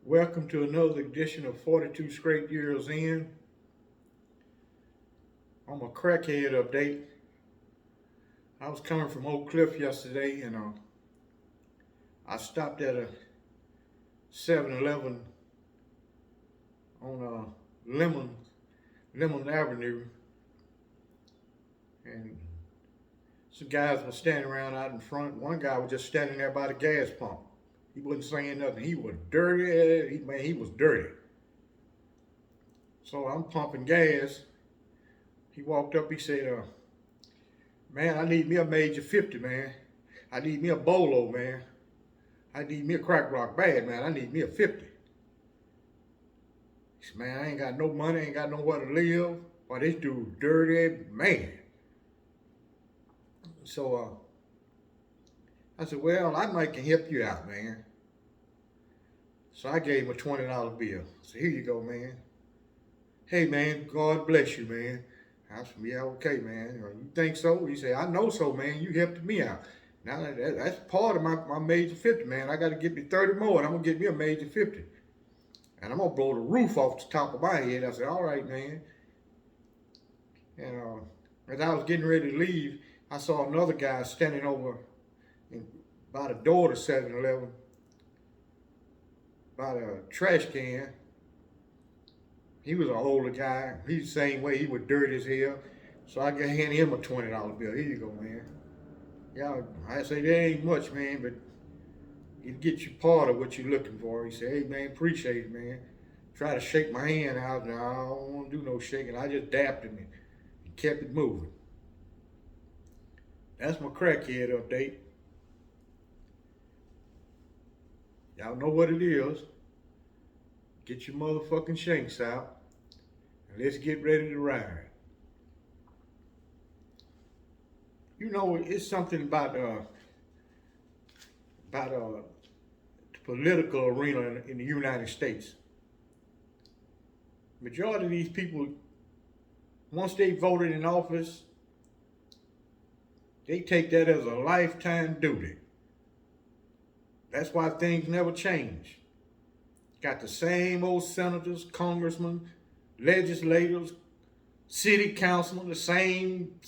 Welcome to another edition of 42 Straight Years In. On my crackhead update, I was coming from Oak Cliff yesterday and I stopped at a 7-Eleven on Lemon Avenue, and some guys were standing around out in front. One guy was just standing there by the gas pump. He wasn't saying nothing. He was dirty. He was dirty. So I'm pumping gas. He walked up. He said, "Man, I need me a major 50, man. I need me a bolo, man. I need me a crack rock bad, man. I need me a 50." He said, "Man, I ain't got no money. Ain't got nowhere to live. Boy, this dude dirty, man." So I said, "Well, I might can help you out, man." So I gave him a $20 bill. I said, "Here you go, man. Hey, man, God bless you, man." I said, "Yeah, okay, man. You think so?" He said, "I know so, man. You helped me out. Now that's part of my major 50, man. I got to get me 30 more, and I'm going to get me a major 50. And I'm going to blow the roof off the top of my head." I said, "All right, man." And as I was getting ready to leave, I saw another guy standing over by the door to 7-Eleven, by the trash can. He was an older guy. He's the same way. He was dirty as hell. So I handed him a $20 bill. "Here you go, man. Yeah, I say that ain't much, man, but it gets you part of what you're looking for." He said, "Hey, man, appreciate it, man." Try to shake my hand out. No, I don't want to do no shaking. I just dapped him and kept it moving. That's my crackhead update. Y'all know what it is. Get your motherfucking shanks out and let's get ready to ride. You know, it's something about the political arena in the United States. Majority of these people, once they voted in office, they take that as a lifetime duty. That's why things never change. Got the same old senators, congressmen, legislators, city councilmen, the same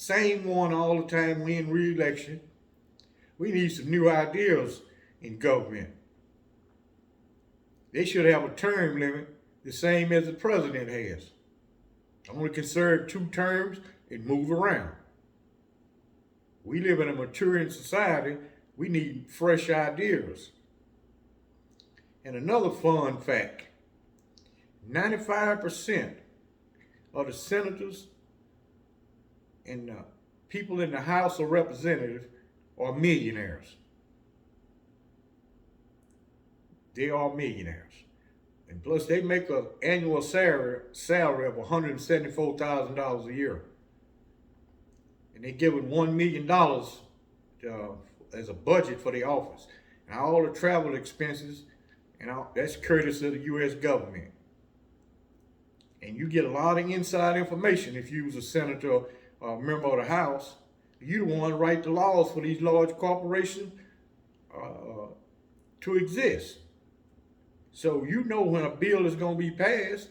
one all the time win re-election. We need some new ideas in government. They should have a term limit the same as the president has. Only can serve 2 terms and move around. We live in a maturing society. We need fresh ideas. And another fun fact, 95% of the senators and the people in the House of Representatives are millionaires. They are millionaires. And plus they make an annual salary of $174,000 a year. And they give it $1 million as a budget for the office. And all the travel expenses, and that's courtesy of the U.S. government. And you get a lot of inside information if you was a senator or a member of the House. You the one to write the laws for these large corporations to exist. So you know when a bill is going to be passed,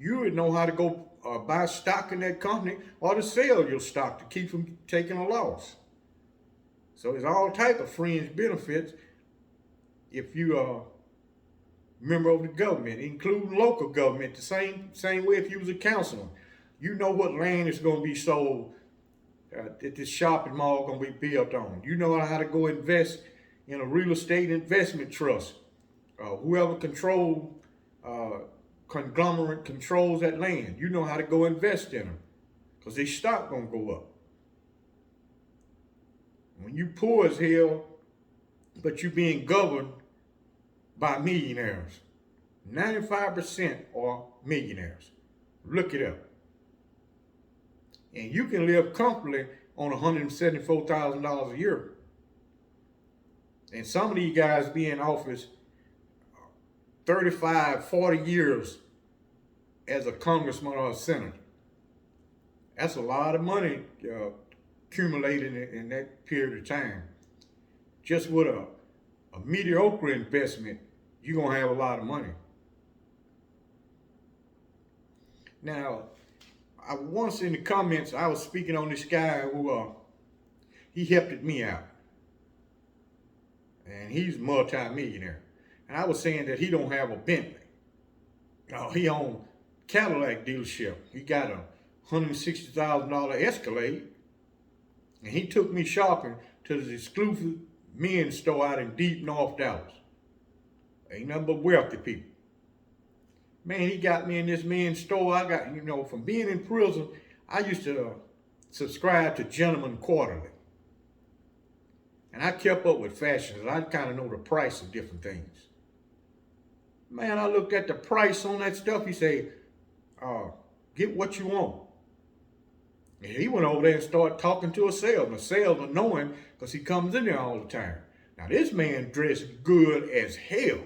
you would know how to go buy stock in that company or to sell your stock to keep from taking a loss. So there's all type of fringe benefits if you are a member of the government, including local government, the same way if you was a councilman. You know what land is going to be sold that this shopping mall going to be built on. You know how to go invest in a real estate investment trust. Whoever conglomerate controls that land, you know how to go invest in them because their stock going to go up. When you poor as hell, but you being governed by millionaires. 95% are millionaires. Look it up. And you can live comfortably on $174,000 a year. And some of these guys be in office 35, 40 years as a congressman or a senator. That's a lot of money accumulated in that period of time. Just with a mediocre investment, you're going to have a lot of money. Now, I once in the comments, I was speaking on this guy who, he helped me out. And he's a multi-millionaire. And I was saying that he don't have a Bentley. No, he owned Cadillac dealership. He got a $160,000 Escalade. And he took me shopping to this exclusive men's store out in deep North Dallas. Ain't nothing but wealthy people. Man, he got me in this men's store. I got, from being in prison, I used to subscribe to Gentleman Quarterly. And I kept up with fashions. I kind of know the price of different things. Man, I looked at the price on that stuff. He said, get what you want. And he went over there and started talking to a salesman knowing because he comes in there all the time. Now, this man dressed good as hell.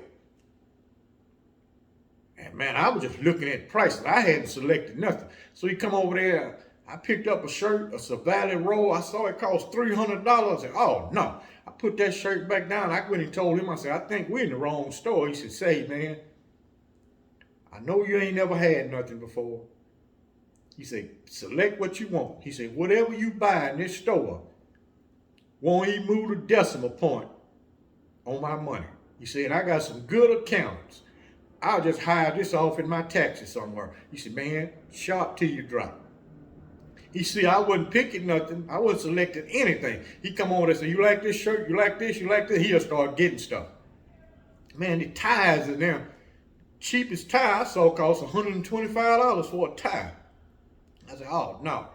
And man, I was just looking at prices. I hadn't selected nothing. So he come over there. I picked up a shirt, a Savali roll. I saw it cost $300. I said, oh, no. I put that shirt back down. I went and told him, I said, I think we're in the wrong store. He said, say, man, I know you ain't never had nothing before. He said, select what you want. He said, whatever you buy in this store won't even move the decimal point on my money. He said, I got some good accountants. I'll just hire this off in my taxes somewhere. He said, man, shop till you drop. He said, I wasn't picking nothing. I wasn't selecting anything. He come over and say, you like this shirt? You like this? You like this? He'll start getting stuff. Man, the ties in there. Cheapest tie I saw cost $125 for a tie. I said, oh, no.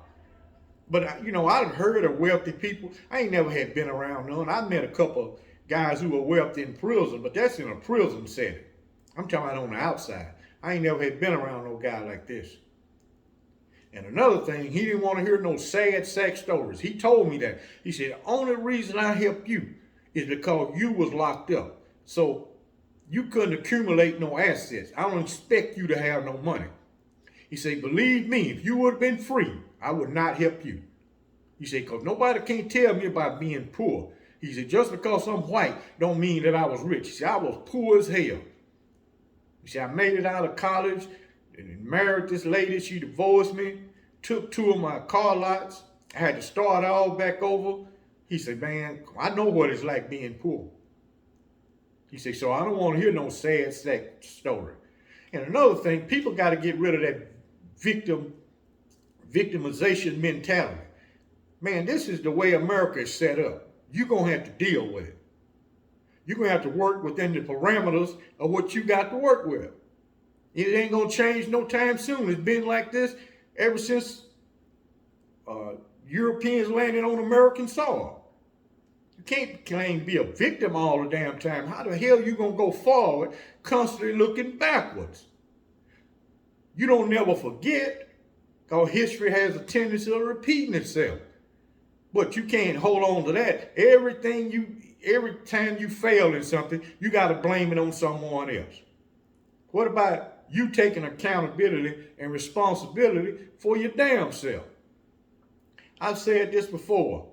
But, I've heard of wealthy people. I ain't never had been around none. I met a couple of guys who were wealthy in prison, but that's in a prison setting. I'm talking about on the outside. I ain't never had been around no guy like this. And another thing, he didn't want to hear no sad sack stories. He told me that. He said, the only reason I helped you is because you was locked up. So you couldn't accumulate no assets. I don't expect you to have no money. He said, believe me, if you would have been free, I would not help you. He said, because nobody can tell me about being poor. He said, just because I'm white don't mean that I was rich. He said, I was poor as hell. He said, I made it out of college and married this lady. She divorced me, took 2 of my car lots. I had to start all back over. He said, man, I know what it's like being poor. He said, so I don't want to hear no sad sack story. And another thing, people got to get rid of that victimization mentality. Man, this is the way America is set up. You're going to have to deal with it. You're going to have to work within the parameters of what you got to work with. It ain't going to change no time soon. It's been like this ever since Europeans landed on American soil. You can't claim to be a victim all the damn time. How the hell you going to go forward constantly looking backwards? You don't never forget, because history has a tendency of repeating itself. But you can't hold on to that. Every time you fail in something, you got to blame it on someone else. What about you taking accountability and responsibility for your damn self? I've said this before.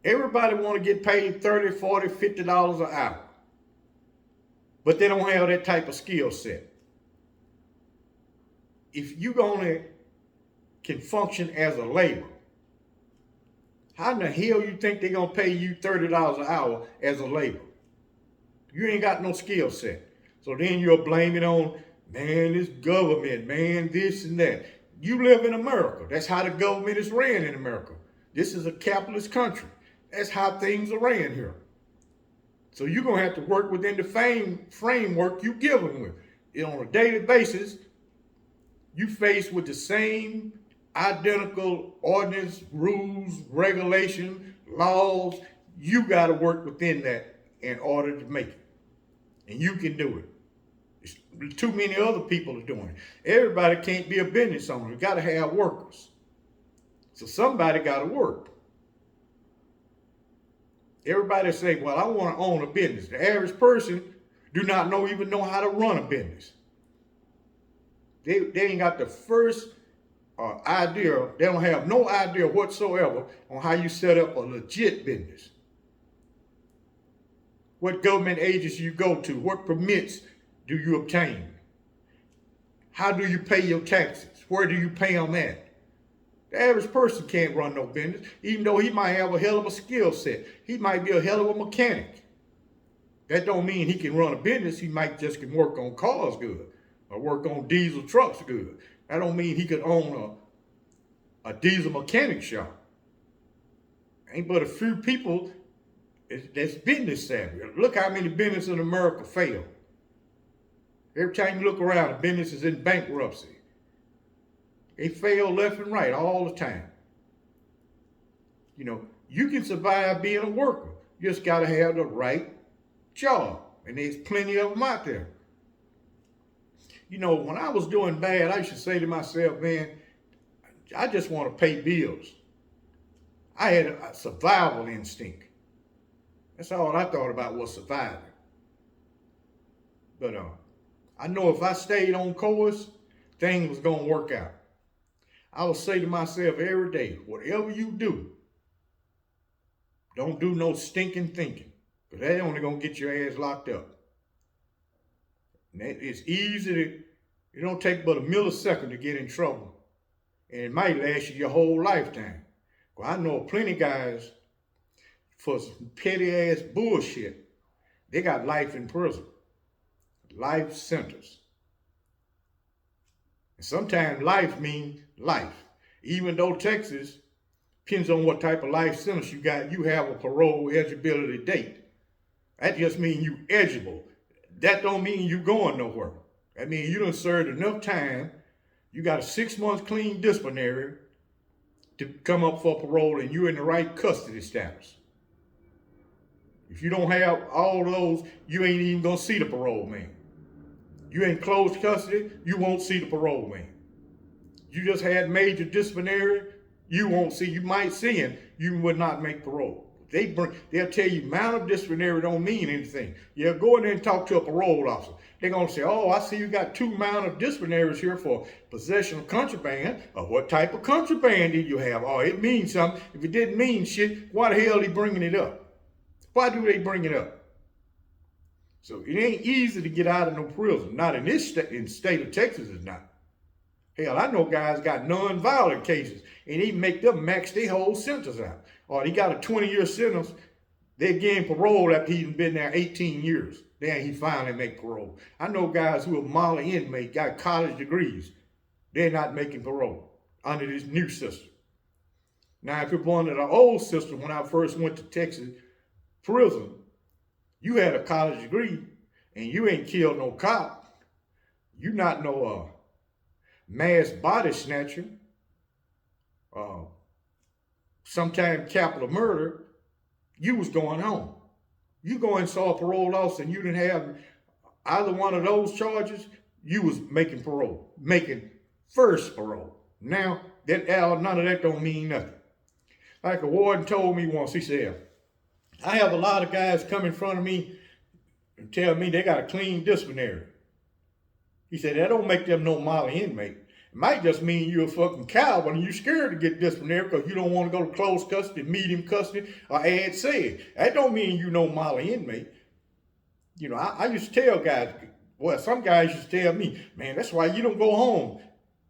Everybody want to get paid $30, $40, $50 an hour. But they don't have that type of skill set. If you only can function as a laborer, how in the hell you think they're going to pay you $30 an hour as a laborer? You ain't got no skill set. So then you'll blame it on, man, this government, man, this and that. You live in America. That's how the government is ran in America. This is a capitalist country. That's how things are ran here. So you're going to have to work within the framework you given with. On a daily basis, you face with the same identical ordinance, rules, regulation, laws. You got to work within that in order to make it. And you can do it. It's too many other people are doing it. Everybody can't be a business owner. You got to have workers. So somebody got to work. Everybody say, well, I want to own a business. The average person do not even know how to run a business. They ain't got the first idea. They don't have no idea whatsoever on how you set up a legit business. What government agency you go to? What permits do you obtain? How do you pay your taxes? Where do you pay them at? The average person can't run no business, even though he might have a hell of a skill set. He might be a hell of a mechanic. That don't mean he can run a business. He might just can work on cars good or work on diesel trucks good. That don't mean he could own a diesel mechanic shop. Ain't but a few people that's business savvy. Look how many businesses in America fail. Every time you look around, the business is in bankruptcy. They fail left and right all the time. You know, you can survive being a worker. You just got to have the right job. And there's plenty of them out there. You know, when I was doing bad, I used to say to myself, man, I just want to pay bills. I had a survival instinct. That's all I thought about was surviving. But I know if I stayed on course, things was going to work out. I would say to myself every day, whatever you do, don't do no stinking thinking, because that only going to get your ass locked up. And it's easy to, it don't take but a millisecond to get in trouble. And it might last you your whole lifetime. Well, I know plenty of guys, for some petty ass bullshit, they got life in prison. Life sentence. And sometimes life means life. Even though Texas, depends on what type of life sentence you got, you have a parole eligibility date. That just means you eligible. That don't mean you going nowhere. That means you done served enough time. You got a 6 months clean disciplinary to come up for parole, and you're in the right custody status. If you don't have all those, you ain't even gonna see the parole man. You in closed custody, you won't see the parole man. You just had major disciplinary, you won't see. You might see him, you would not make parole. They'll tell you amount of disciplinary don't mean anything. Yeah, go in there and talk to a parole officer. They're gonna say, oh, I see you got 2 amount of disciplinaries here for possession of contraband. What type of contraband did you have? Oh, it means something. If it didn't mean shit, why the hell are they bringing it up? Why do they bring it up? So it ain't easy to get out of no prison. Not in this state, in the state of Texas, it's not. Hell, I know guys got non-violent cases, and they make them max their whole sentence out. Or he got a 20-year sentence, they're getting parole after he's been there 18 years. Then he finally make parole. I know guys who are Molly inmates, got college degrees. They're not making parole under this new system. Now, if you're under the old system, when I first went to Texas prison, you had a college degree and you ain't killed no cop. You not no mass body snatcher, sometime capital murder, you was going home. You go and saw a parole officer and you didn't have either one of those charges, you was making parole, making first parole. Now, none of that don't mean nothing. Like a warden told me once, he said, I have a lot of guys come in front of me and tell me they got a clean disciplinary. He said, that don't make them no Molly inmate. It might just mean you're a fucking coward and you're scared to get disciplinary because you don't want to go to closed custody, medium custody, or ad seg. That don't mean you no Molly inmate. You know, I used to tell guys, well, some guys used to tell me, man, that's why you don't go home.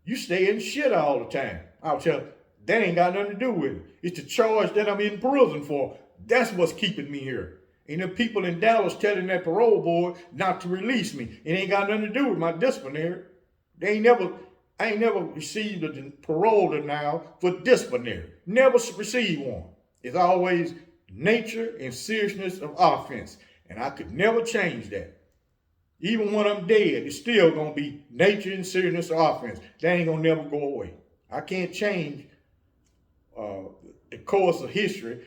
You stay in shit all the time. I'll tell you, that ain't got nothing to do with it. It's the charge that I'm in prison for. That's what's keeping me here. And the people in Dallas telling that parole board not to release me. It ain't got nothing to do with my disciplinary. I ain't never received a parole denial for disciplinary. Never received one. It's always nature and seriousness of offense. And I could never change that. Even when I'm dead, it's still going to be nature and seriousness of offense. That ain't going to never go away. I can't change the course of history.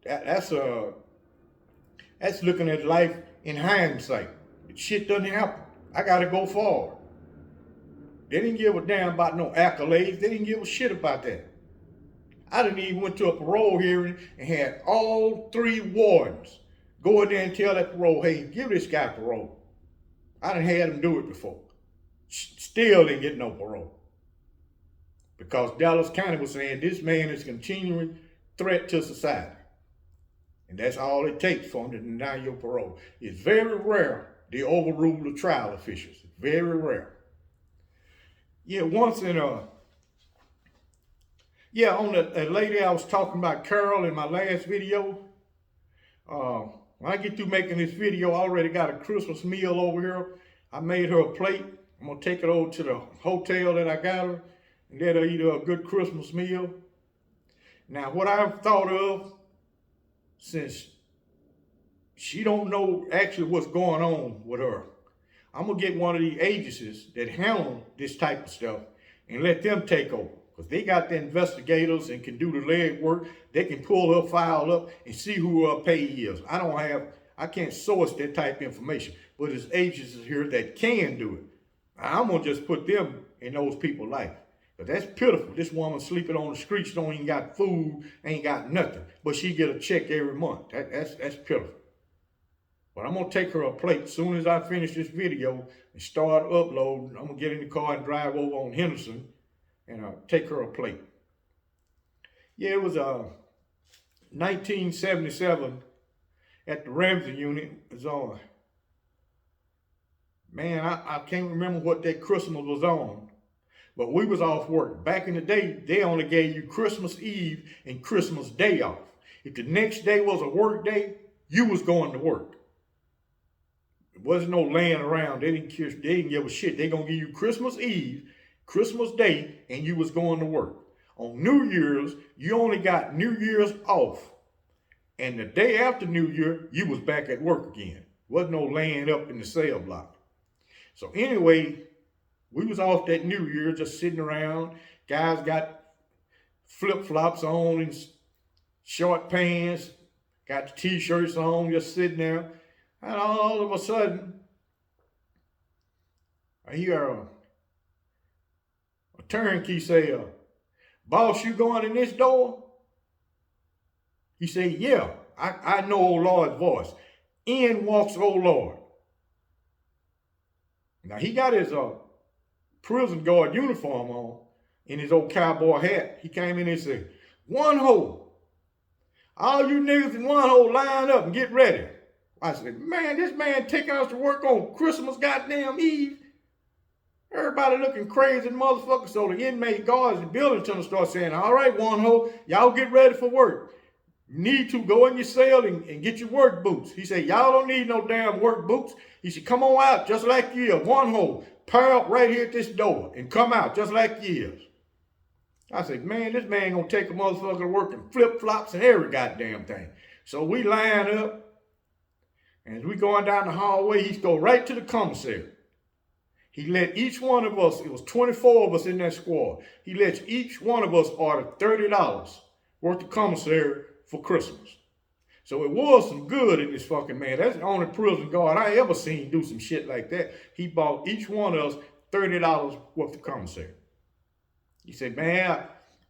That's looking at life in hindsight. Shit doesn't happen. I got to go forward. They didn't give a damn about no accolades. They didn't give a shit about that. I didn't even went to a parole hearing and had all 3 wardens go in there and tell that parole, hey, give this guy parole. I done had him do it before. Still didn't get no parole. Because Dallas County was saying this man is a continuing threat to society. And that's all it takes for them to deny your parole. It's very rare they overrule the trial officials. Very rare. Yeah, once in on that lady I was talking about, Carol, in my last video. When I get through making this video, I already got a Christmas meal over here. I made her a plate. I'm gonna take it over to the hotel that I got her, and let her eat a good Christmas meal. Now, what I've thought of, since she don't know actually what's going on with her, I'm gonna get one of these agencies that handle this type of stuff and let them take over. Because they got the investigators and can do the leg work. They can pull her file up and see who her payee is. I can't source that type of information. But there's agencies here that can do it. I'm gonna just put them in those people's life. But that's pitiful. This woman sleeping on the streets, don't even got food, ain't got nothing. But she get a check every month. That's pitiful. But I'm gonna take her a plate as soon as I finish this video and start uploading. I'm gonna get in the car and drive over on Henderson and take her a plate. Yeah, it was 1977 at the Ramsey unit. It was on. Man, I can't remember what that Christmas was on, but we was off work. Back in the day, they only gave you Christmas Eve and Christmas Day off. If the next day was a work day, you was going to work. It wasn't no laying around. They didn't care. They didn't give a shit. They gonna give you Christmas Eve, Christmas Day, and you was going to work. On New Year's, you only got New Year's off. And the day after New Year, you was back at work again. Wasn't no laying up in the cell block. So anyway, we was off that New Year, just sitting around. Guys got flip-flops on and short pants, got the t-shirts on, just sitting there. And all of a sudden, I hear a turnkey say, boss, you going in this door? He said, yeah, I know old Lord's voice. In walks old Lord. Now, he got his prison guard uniform on and his old cowboy hat. He came in and said, one hole. All you niggas in one hole, line up and get ready. I said, man, this man take us to work on Christmas goddamn Eve. Everybody looking crazy motherfucker. So the inmate guards in the building trying to start saying, all right, one hole, y'all get ready for work. You need to go in your cell and get your work boots. He said, y'all don't need no damn work boots. He said, come on out just like you is. One hole, pair up right here at this door and come out just like you is. I said, man, this man gonna take a motherfucker to work in flip-flops and every goddamn thing. So we line up, and as we going down the hallway, he's go right to the commissary. He let each one of us, it was 24 of us in that squad, he let each one of us order $30 worth of commissary for Christmas. So it was some good in this fucking man. That's the only prison guard I ever seen do some shit like that. He bought each one of us $30 worth of commissary. He said, man,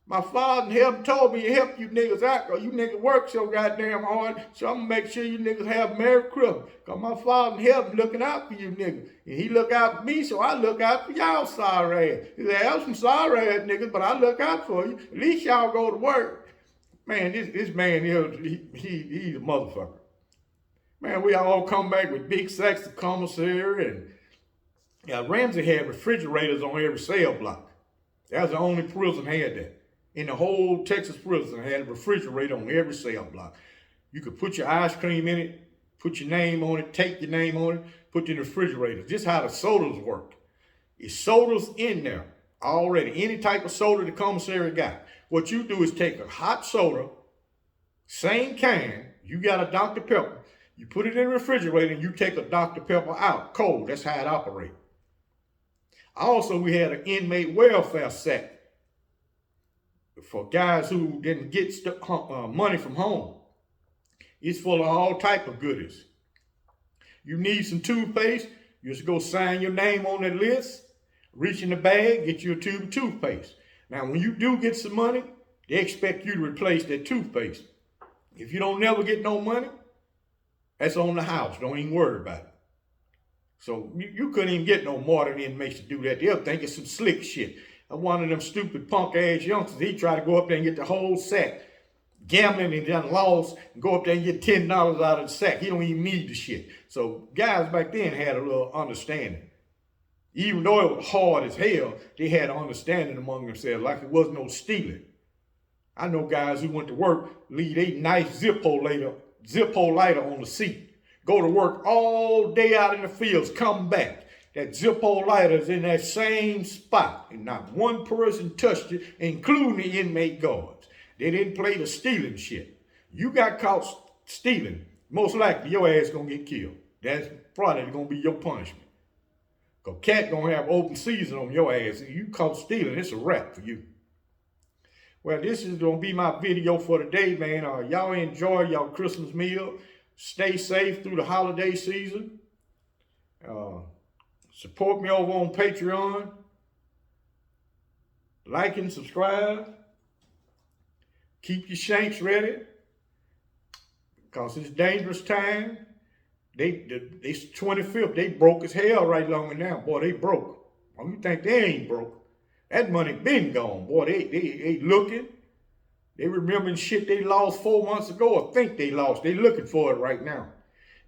my father in heaven told me to help you niggas out because you niggas work so goddamn hard. So I'm going to make sure you niggas have Merry Christmas. Because my father in heaven looking out for you niggas. And he look out for me, so I look out for y'all sorry ass. He said, I'm some sorry ass niggas, but I look out for you. At least y'all go to work. Man, this man here, he's a motherfucker. Man, we all come back with big sacks of commissary. And Ramsey had refrigerators on every cell block. That was the only prison had that. In the whole Texas prison, had a refrigerator on every cell block. You could put your ice cream in it, put your name on it, take your name on it, put it in the refrigerator. This is how the sodas work. It's sodas in there already. Any type of soda the commissary got. What you do is take a hot soda, same can, you got a Dr. Pepper, you put it in the refrigerator and you take a Dr. Pepper out, cold. That's how it operates. Also, we had an inmate welfare sack for guys who didn't get money from home. It's full of all type of goodies. You need some toothpaste, you just go sign your name on that list, reach in the bag, get you a tube of toothpaste. Now, when you do get some money, they expect you to replace that toothpaste. If you don't never get no money, that's on the house. Don't even worry about it. So you couldn't even get no modern inmates to do that. They'll think it's some slick shit. One of them stupid punk ass youngsters, he tried to go up there and get the whole sack, gambling and done lost, and go up there and get $10 out of the sack. He don't even need the shit. So guys back then had a little understanding. Even though it was hard as hell, they had an understanding among themselves, like it was no stealing. I know guys who went to work, leave a nice Zippo lighter on the seat, go to work all day out in the fields, come back. That Zippo lighter is in that same spot, and not one person touched it, including the inmate guards. They didn't play the stealing shit. You got caught stealing, most likely your ass gonna get killed. That's probably gonna be your punishment. Because cat gonna have open season on your ass. If you caught stealing, it's a wrap for you. Well, this is gonna be my video for today, man. Y'all enjoy y'all Christmas meal. Stay safe through the holiday season. Support me over on Patreon. Like and subscribe. Keep your shanks ready. Because it's dangerous time. It's 25th. They broke as hell right along with now. Boy, they broke. Oh, you think they ain't broke? That money been gone. Boy, they looking. They remembering shit they lost 4 months ago or think they lost. They looking for it right now.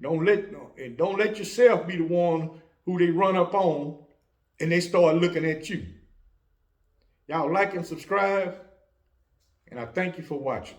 Don't let yourself be the one who they run up on and they start looking at you. Y'all like and subscribe. And I thank you for watching.